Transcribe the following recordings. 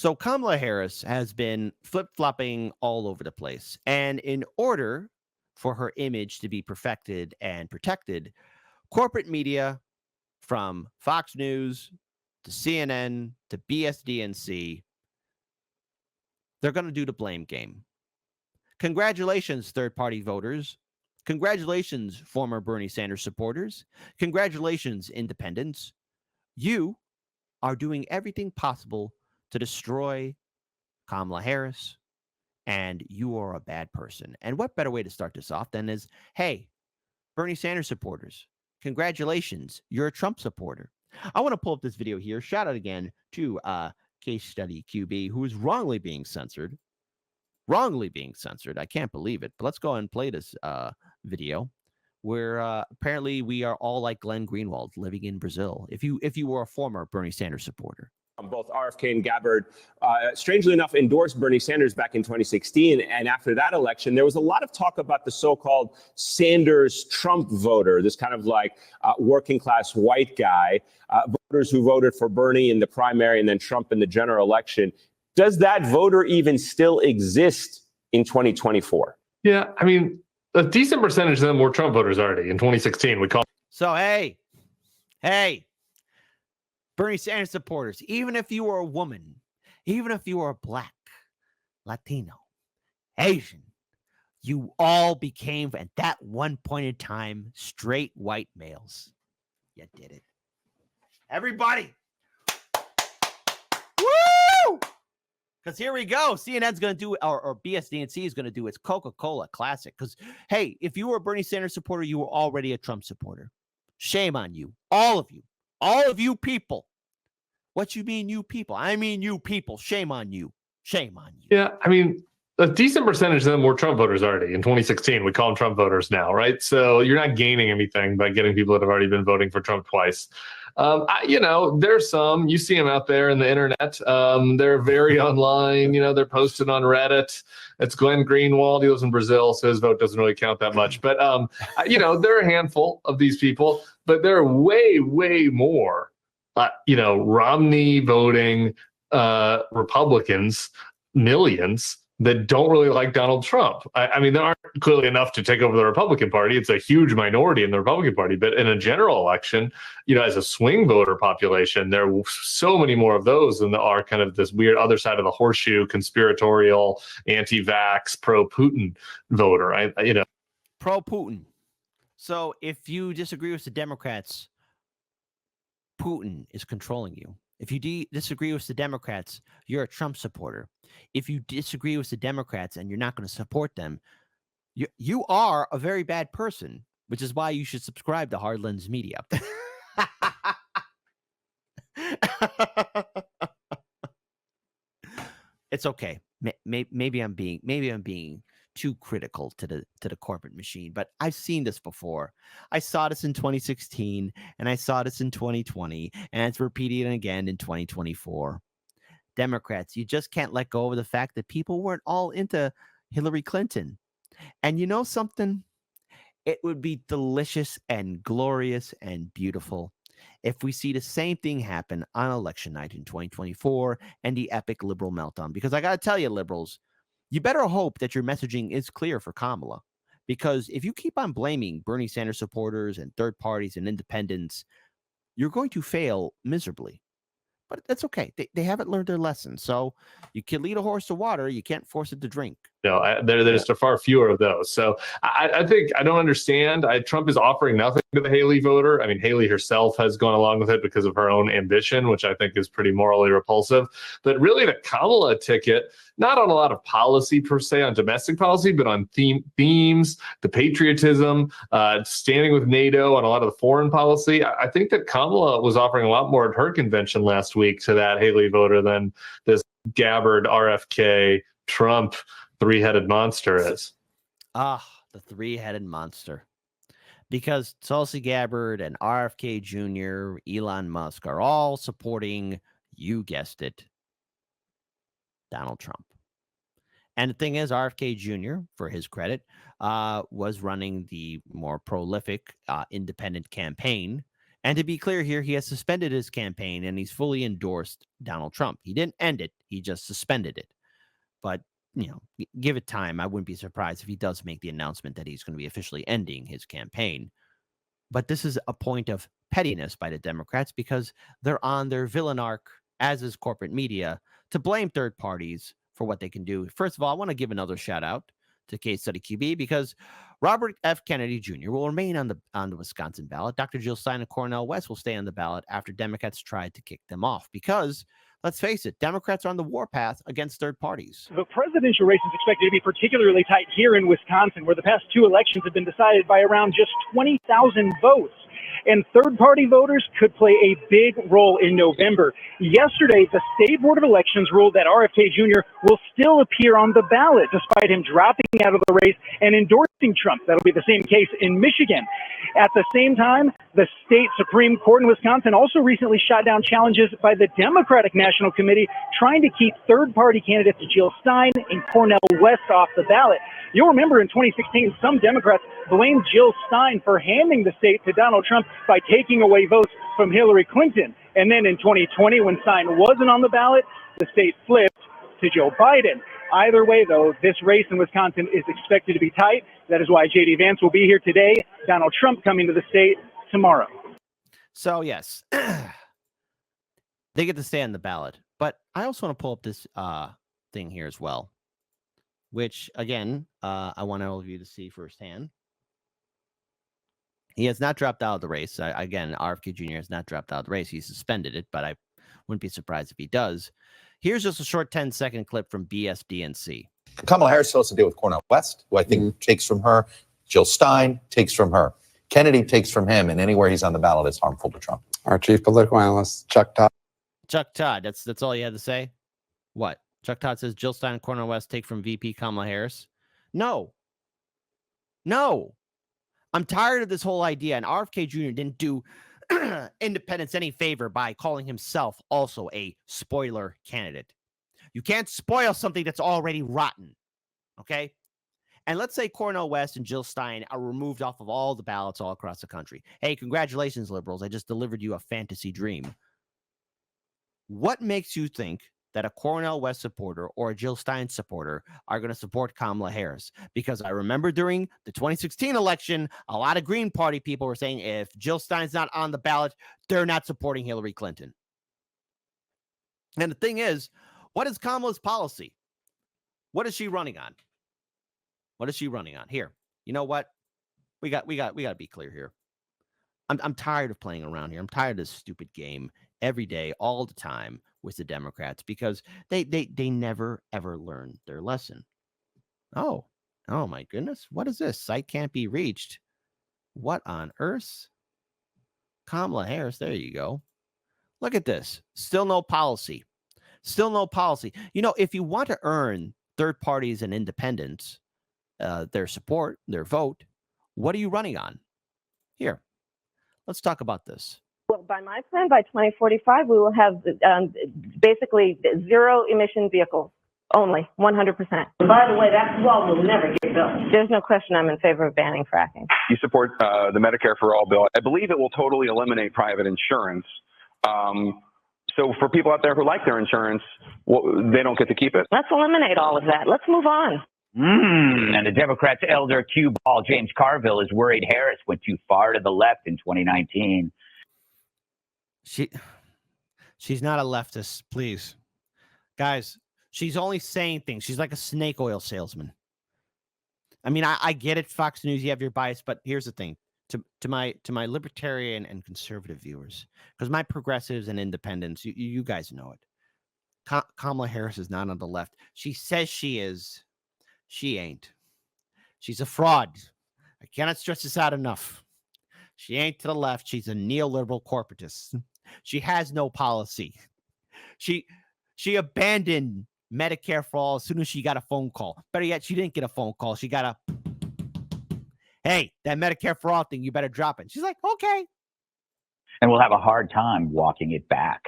So Kamala Harris has been flip-flopping all over the place. And in order for her image to be perfected and protected, corporate media from Fox News to CNN to BSDNC, they're going to do the blame game. Congratulations, third-party voters. Congratulations, former Bernie Sanders supporters. Congratulations, independents. You are doing everything possible to destroy Kamala Harris, and you are a bad person. And what better way to start this off than is, hey, Bernie Sanders supporters, congratulations, you're a Trump supporter. I want to pull up this video here. Shout out again to Case Study QB, who is wrongly being censored. I can't believe it. But let's go and play this video where apparently we are all like Glenn Greenwald living in Brazil. If you were a former Bernie Sanders supporter. Both RFK and Gabbard, strangely enough, endorsed Bernie Sanders back in 2016. And after that election, there was a lot of talk about the so-called Sanders-Trump voter, this kind of like working-class white guy, voters who voted for Bernie in the primary and then Trump in the general election. Does that voter even still exist in 2024? Yeah, I mean, a decent percentage of them were Trump voters already in 2016. So, hey, Bernie Sanders supporters, even if you were a woman, even if you were Black, Latino, Asian, you all became, at that one point in time, straight white males. You did it. Everybody. Woo! Because here we go. CNN's going to do, or BSDNC is going to do its Coca-Cola Classic. Because, hey, if you were a Bernie Sanders supporter, you were already a Trump supporter. Shame on you. All of you people. What you mean, you people? I mean, you people. Shame on you. Shame on you. Yeah, I mean, a decent percentage of them were Trump voters already in 2016. We call them Trump voters now, right? So you're not gaining anything by getting people that have already been voting for Trump twice. There's some, you see them out there in the internet. They're very online. They're posted on Reddit. It's Glenn Greenwald. He lives in Brazil, so his vote doesn't really count that much. But, there are a handful of these people, but there are way, way more, Romney voting Republicans, millions, that don't really like Donald Trump. I mean, there aren't clearly enough to take over the Republican Party. It's a huge minority in the Republican Party. But in a general election, as a swing voter population, there are so many more of those than there are kind of this weird other side of the horseshoe, conspiratorial, anti-vax, pro-Putin voter. Pro-Putin. So if you disagree with the Democrats, Putin is controlling you. If you disagree with the Democrats, you're a Trump supporter. If you disagree with the Democrats and you're not going to support them, you are a very bad person, which is why you should subscribe to Hardlands Media. It's okay. Maybe I'm being too critical to the corporate machine, but I've seen this before. I saw this in 2016 and I saw this in 2020 and it's repeated again in 2024. Democrats, you just can't let go of the fact that people weren't all into Hillary Clinton. And you know something? It would be delicious and glorious and beautiful if we see the same thing happen on election night in 2024 and the epic liberal meltdown. Because I got to tell you, liberals, you better hope that your messaging is clear for Kamala. Because if you keep on blaming Bernie Sanders supporters and third parties and independents, you're going to fail miserably. But that's okay. They haven't learned their lesson. So you can lead a horse to water. You can't force it to drink. There's far fewer of those. So I think I don't understand. Trump is offering nothing to the Haley voter. I mean, Haley herself has gone along with it because of her own ambition, which I think is pretty morally repulsive. But really the Kamala ticket, not on a lot of policy per se, on domestic policy, but on themes, the patriotism, standing with NATO, on a lot of the foreign policy. I think that Kamala was offering a lot more at her convention last week to that Haley voter than this Gabbard, RFK, Trump three-headed monster is. The three-headed monster. Because Tulsi Gabbard and RFK Jr., Elon Musk are all supporting, you guessed it, Donald Trump. And the thing is, RFK Jr., for his credit, was running the more prolific independent campaign. And to be clear here, he has suspended his campaign and he's fully endorsed Donald Trump. He didn't end it. He just suspended it. But, give it time. I wouldn't be surprised if he does make the announcement that he's going to be officially ending his campaign. But this is a point of pettiness by the Democrats because they're on their villain arc, as is corporate media, to blame third parties for what they can do. First of all, I want to give another shout out to Case Study QB because Robert F. Kennedy Jr. will remain on the Wisconsin ballot. Dr. Jill Stein of Cornell West will stay on the ballot after Democrats tried to kick them off because, let's face it, Democrats are on the warpath against third parties. The presidential race is expected to be particularly tight here in Wisconsin, where the past two elections have been decided by around just 20,000 votes. And third-party voters could play a big role in November. Yesterday, the State Board of Elections ruled that RFK Jr. will still appear on the ballot, despite him dropping out of the race and endorsing Trump. That'll be the same case in Michigan. At the same time, the state Supreme Court in Wisconsin also recently shot down challenges by the Democratic National Committee trying to keep third-party candidates Jill Stein and Cornel West off the ballot. You'll remember in 2016, some Democrats blamed Jill Stein for handing the state to Donald Trump by taking away votes from Hillary Clinton. And then in 2020, when Stein wasn't on the ballot, the state flipped to Joe Biden. Either way, though, this race in Wisconsin is expected to be tight. That is why J.D. Vance will be here today. Donald Trump coming to the state tomorrow. So, yes, they get to stay on the ballot. But I also want to pull up this thing here as well, which, again, I want all of you to see firsthand. He has not dropped out of the race. Again, RFK Jr. has not dropped out of the race. He suspended it, but I wouldn't be surprised if he does. Here's just a short 10-second clip from BSDNC. Kamala Harris still has to deal with Cornel West, who I think takes from her. Jill Stein takes from her. Kennedy takes from him, and anywhere he's on the ballot is harmful to Trump. Our chief political analyst, Chuck Todd. Chuck Todd, that's all you had to say? What? Chuck Todd says Jill Stein and Cornel West take from VP Kamala Harris? No. I'm tired of this whole idea, and RFK Jr. didn't do independents any favor by calling himself also a spoiler candidate. You can't spoil something that's already rotten, okay? And let's say Cornel West and Jill Stein are removed off of all the ballots all across the country. Hey, congratulations, liberals. I just delivered you a fantasy dream. What makes you think that a Cornel West supporter or a Jill Stein supporter are going to support Kamala Harris? Because I remember during the 2016 election, a lot of Green Party people were saying if Jill Stein's not on the ballot, they're not supporting Hillary Clinton. And the thing is, what is Kamala's policy? What is she running on? Here, you know what? We got to be clear here. I'm tired of playing around here. I'm tired of this stupid game every day, all the time with the Democrats because they never ever learn their lesson. Oh my goodness. What is this? Site can't be reached. What on earth? Kamala Harris. There you go. Look at this. Still no policy. If you want to earn third parties and independents, their support, their vote, what are you running on? Here, let's talk about this. Well, by my plan, by 2045, we will have basically zero emission vehicles only, 100%. By the way, that wall will never get built. There's no question I'm in favor of banning fracking. You support the Medicare for All bill. I believe it will totally eliminate private insurance. So for people out there who like their insurance, they don't get to keep it. Let's eliminate all of that. Let's move on. And the Democrats' elder cue ball, James Carville, is worried Harris went too far to the left in 2019. She's not a leftist, please. Guys, she's only saying things. She's like a snake oil salesman. I mean, I get it, Fox News, you have your bias, but here's the thing. To my libertarian and conservative viewers, because my progressives and independents, you guys know it. Kamala Harris is not on the left. She says she is. She ain't. She's a fraud. I cannot stress this out enough. She ain't to the left. She's a neoliberal corporatist. She has no policy. She abandoned Medicare for all as soon as she got a phone call. Better yet, she didn't get a phone call. She got a, hey, that Medicare for all thing, you better drop it. She's like, okay. And we'll have a hard time walking it back.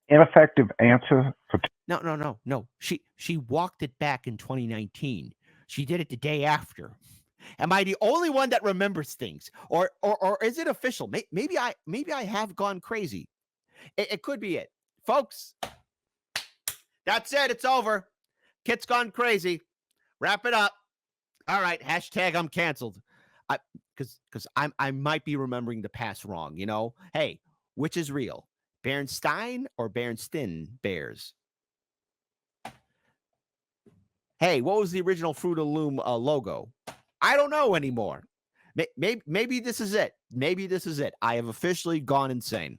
Ineffective answer for No. She walked it back in 2019. She did it the day after. Am I the only one that remembers things, or is it official? Maybe I have gone crazy. It could be it, folks. That's it. It's over. Kit's gone crazy. Wrap it up. All right. Hashtag I'm canceled. Because I might be remembering the past wrong. You know. Hey, which is real? Berenstain or Berenstain Bears? Hey, what was the original Fruit of the Loom logo? I don't know anymore. Maybe this is it. Maybe this is it. I have officially gone insane.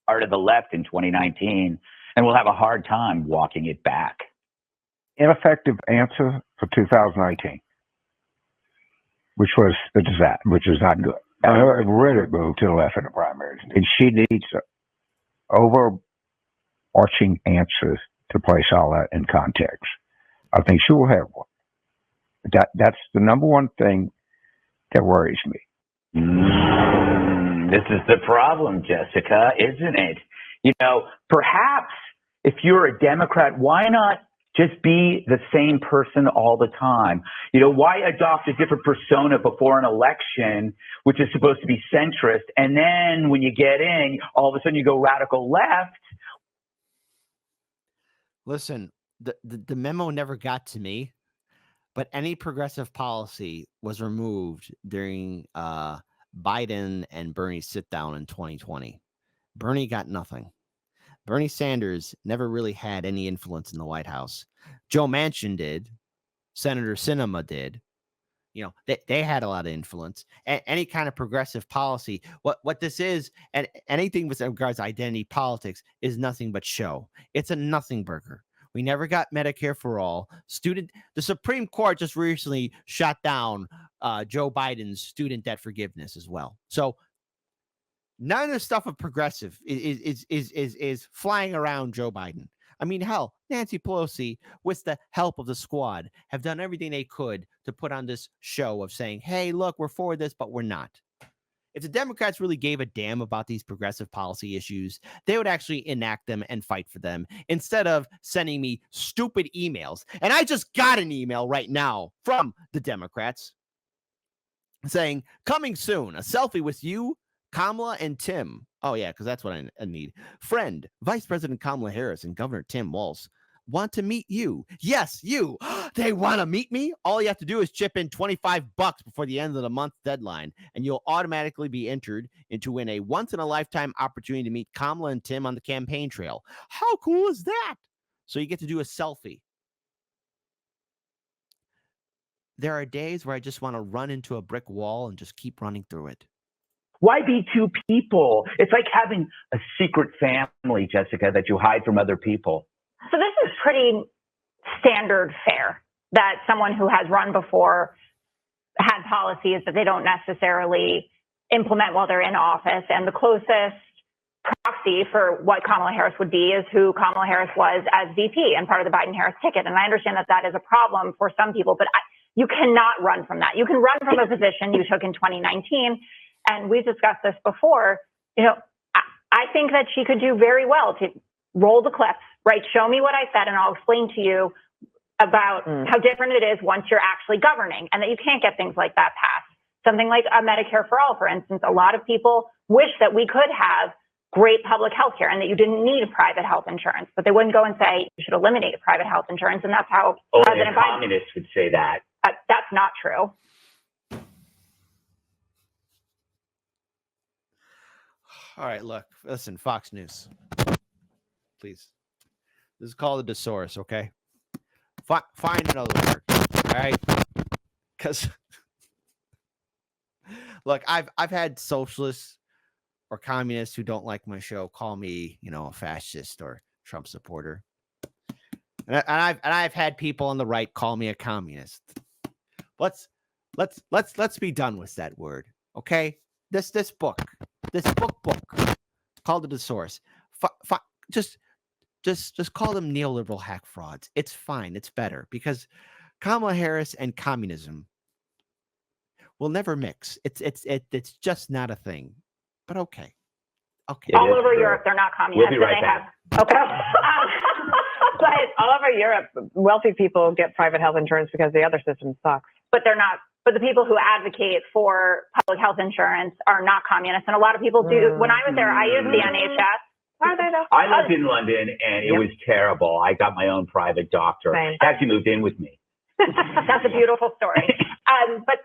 Part of the left in 2019, and we'll have a hard time walking it back. Ineffective answer for 2018, which was the disaster, which is not good. Really moved to the left in the primaries, and she needs overarching answers to place all that in context. I think she will have one. That's the number one thing that worries me. This is the problem, Jessica, isn't it? You know, perhaps if you're a Democrat, why not just be the same person all the time? You know, why adopt a different persona before an election, which is supposed to be centrist, and then when you get in, all of a sudden you go radical left? Listen, the memo never got to me, but any progressive policy was removed during Biden and Bernie's sit down in 2020. Bernie got nothing. Bernie Sanders never really had any influence in the White House. Joe Manchin did. Senator Sinema did. You know, they had a lot of influence. Any kind of progressive policy, what this is, and anything with regards to identity politics is nothing but show. It's a nothing burger. We never got Medicare for all. The Supreme Court just recently shot down Joe Biden's student debt forgiveness as well. So none of the stuff of progressive is flying around Joe Biden. I mean, hell, Nancy Pelosi, with the help of the squad, have done everything they could to put on this show of saying, hey, look, we're for this, but we're not. If the Democrats really gave a damn about these progressive policy issues, they would actually enact them and fight for them instead of sending me stupid emails. And I just got an email right now from the Democrats saying, coming soon, a selfie with you, Kamala and Tim. Oh, yeah, because that's what I need. Friend, Vice President Kamala Harris and Governor Tim Walz want to meet you. Yes, you. They want to meet me? All you have to do is chip in $25 before the end of the month deadline, and you'll automatically be entered into win a once-in-a-lifetime opportunity to meet Kamala and Tim on the campaign trail. How cool is that? So you get to do a selfie. There are days where I just want to run into a brick wall and just keep running through it. Why be two people? It's like having a secret family, Jessica, that you hide from other people. So this is pretty standard fare that someone who has run before had policies that they don't necessarily implement while they're in office. And the closest proxy for what Kamala Harris would be is who Kamala Harris was as VP and part of the Biden-Harris ticket. And I understand that that is a problem for some people, but you cannot run from that. You can run from a position you took in 2019. And we've discussed this before. You know, I think that she could do very well to roll the clips, right? Show me what I said, and I'll explain to you about how different it is once you're actually governing, and that you can't get things like that passed. Something like a Medicare for all, for instance. A lot of people wish that we could have great public health care and that you didn't need private health insurance, but they wouldn't go and say you should eliminate private health insurance, and that's how President Biden. Communists would say that. That's not true. All right, look, listen, Fox News, please. This is called a thesaurus, okay? Find another word, all right? Because, look, I've had socialists or communists who don't like my show call me, you know, a fascist or Trump supporter, and I've had people on the right call me a communist. Let's be done with that word, okay? This book called the thesaurus. Just call them neoliberal hack frauds. It's fine. It's better because Kamala Harris and communism will never mix. It's just not a thing. But okay. All over Europe, they're not communists. We'll be right back. Okay. But all over Europe, wealthy people get private health insurance because the other system sucks. But they're not. but the people who advocate for public health insurance are not communists. And a lot of people do. When I was there, I used the NHS. Are they though? I lived in London, and it was terrible. I got my own private doctor. Right. He actually moved in with me. That's a beautiful story. But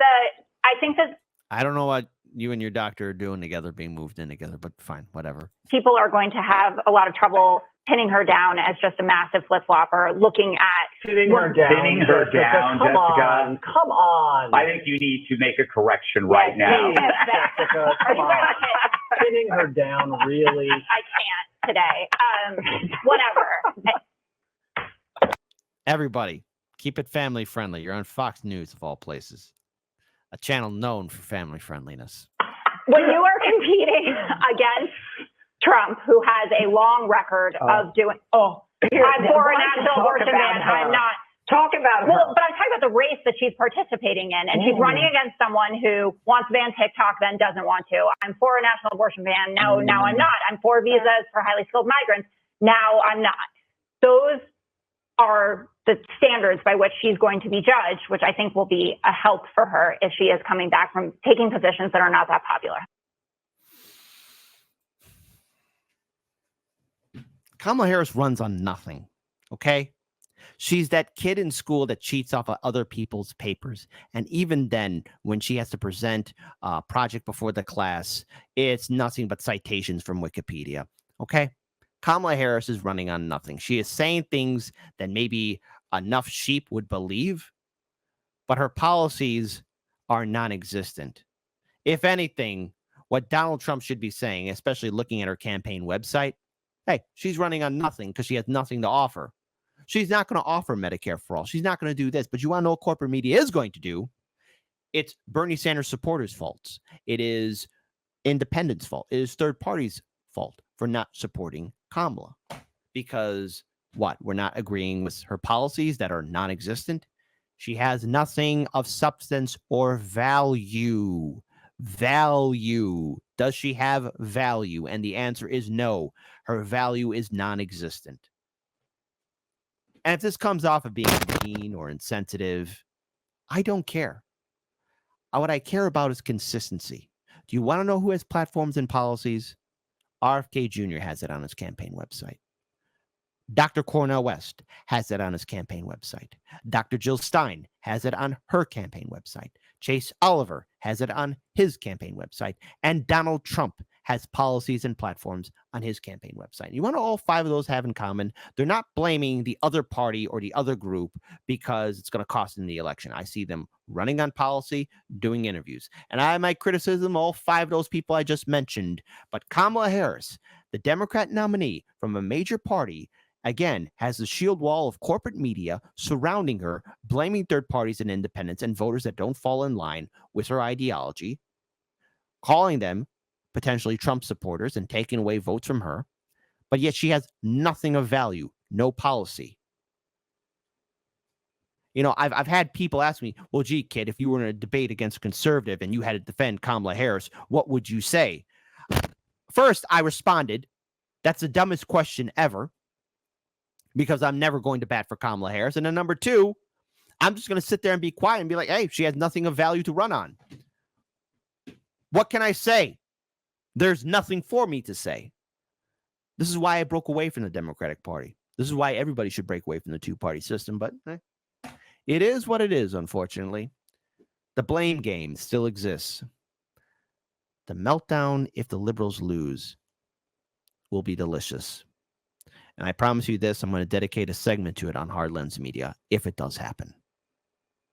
I think that I don't know what you and your doctor are doing together, being moved in together, but fine, whatever. people are going to have a lot of trouble pinning her down as just a massive flip-flopper, looking at pinning her down, Jessica. Come on. I think you need to make a correction right now. Jessica, come on. Pinning her down, really? I can't today. Whatever. Everybody, keep it family friendly. You're on Fox News of all places, a channel known for family friendliness. When you are competing against Trump, who has a long record of doing, I'm for a national abortion ban. I'm not. Talk about her. Well, but I'm talking about the race that she's participating in, and she's running against someone who wants to ban TikTok, then doesn't want to. I'm for a national abortion ban. No, now I'm not. I'm for visas for highly skilled migrants. Now I'm not. Those are the standards by which she's going to be judged, which I think will be a help for her if she is coming back from taking positions that are not that popular. Kamala Harris runs on nothing, okay? She's that kid in school that cheats off of other people's papers. And even then, when she has to present a project before the class, it's nothing but citations from Wikipedia, okay? Kamala Harris is running on nothing. She is saying things that maybe enough sheep would believe, but her policies are non-existent. If anything, what Donald Trump should be saying, especially looking at her campaign website, hey, she's running on nothing because she has nothing to offer. She's not going to offer Medicare for all. She's not going to do this. But you want to know what corporate media is going to do? It's Bernie Sanders supporters' faults. It is independents' fault. It is third parties' fault for not supporting Kamala. Because what? We're not agreeing with her policies that are non-existent. She has nothing of substance or value. Value. Does she have value? And the answer is no. Her value is non-existent. And if this comes off of being mean or insensitive, I don't care. What I care about is consistency. Do you want to know who has platforms and policies? RFK Jr. has it on his campaign website. Dr. Cornel West has it on his campaign website. Dr. Jill Stein has it on her campaign website. Chase Oliver has it on his campaign website. And Donald Trump has policies and platforms on his campaign website. You want to know all five of those have in common? They're not blaming the other party or the other group because it's going to cost them the election. I see them running on policy, doing interviews. And I have my criticism, all five of those people I just mentioned. But Kamala Harris, the Democrat nominee from a major party, again, has the shield wall of corporate media surrounding her, blaming third parties and independents and voters that don't fall in line with her ideology, calling them potentially Trump supporters and taking away votes from her, but yet she has nothing of value, no policy. You know, I've had people ask me, well, gee, kid, if you were in a debate against a conservative and you had to defend Kamala Harris, what would you say? First, I responded, that's the dumbest question ever, because I'm never going to bat for Kamala Harris. And then number two, I'm just going to sit there and be quiet and be like, hey, she has nothing of value to run on. What can I say? There's nothing for me to say. This is why I broke away from the Democratic Party. This is why everybody should break away from the two-party system. But it is what it is, unfortunately. The blame game still exists. The meltdown, if the liberals lose, will be delicious. And I promise you this, I'm going to dedicate a segment to it on Hard Lens Media if it does happen.